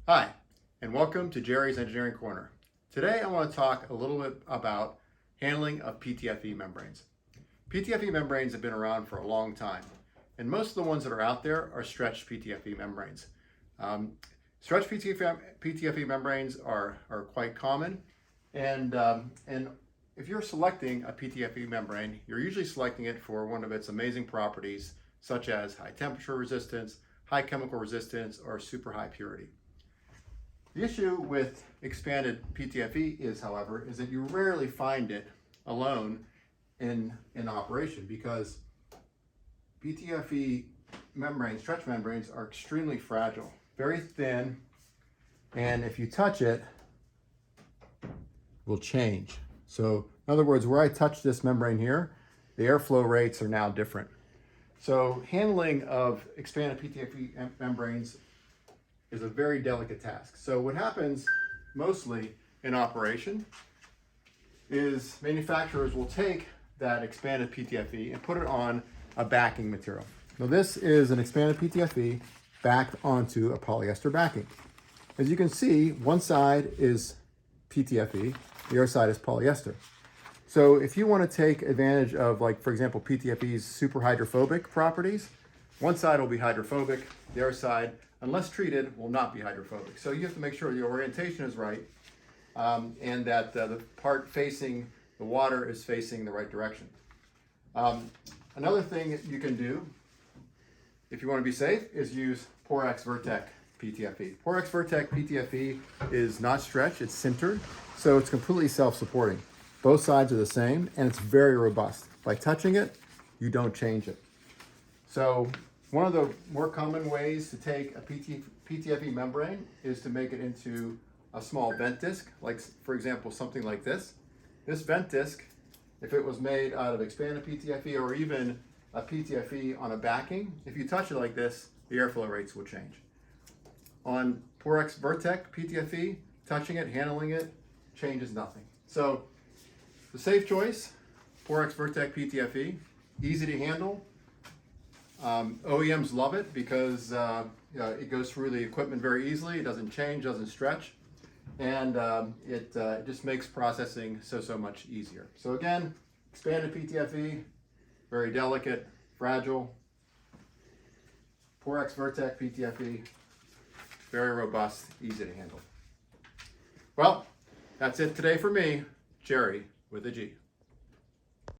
Hi, and welcome to Jerry's Engineering Corner. Today I want to talk a little bit about handling of PTFE membranes. PTFE membranes have been around for a long time, and most of the ones that are out there are stretched PTFE membranes. Stretched PTFE membranes are quite common, and if you're selecting a PTFE membrane, you're usually selecting it for one of its amazing properties, such as high temperature resistance, high chemical resistance, or super high purity. The issue with expanded PTFE is, however, is that you rarely find it alone in operation, because PTFE membranes, stretch membranes, are extremely fragile, very thin, and if you touch it, it will change. So in other words, where I touch this membrane here, the airflow rates are now different. So handling of expanded PTFE membranes is a very delicate task. So what happens mostly in operation is manufacturers will take that expanded PTFE and put it on a backing material. Now this is an expanded PTFE backed onto a polyester backing. As you can see, one side is PTFE, the other side is polyester. So if you want to take advantage of, like, for example, PTFE's super hydrophobic properties, one side will be hydrophobic, the other side, unless treated, will not be hydrophobic. So you have to make sure the orientation is right, and that the part facing the water is facing the right direction. Another thing that you can do, if you want to be safe, is use Porex Virtek PTFE. Porex Virtek PTFE is not stretched, it's sintered, so it's completely self-supporting. Both sides are the same, and it's very robust. By touching it, you don't change it. So one of the more common ways to take a PTFE membrane is to make it into a small vent disc, like, for example, something like this. This vent disc, if it was made out of expanded PTFE or even a PTFE on a backing, if you touch it like this, the airflow rates will change. On Porex Virtek PTFE, touching it, handling it, changes nothing. So the safe choice, Porex Virtek PTFE, easy to handle. OEMs love it because it goes through the equipment very easily. It doesn't change, doesn't stretch, and it just makes processing so much easier. So again, expanded PTFE, very delicate, fragile. Porex Virtek PTFE, very robust, easy to handle. Well, that's it today for me, Jerry with a G.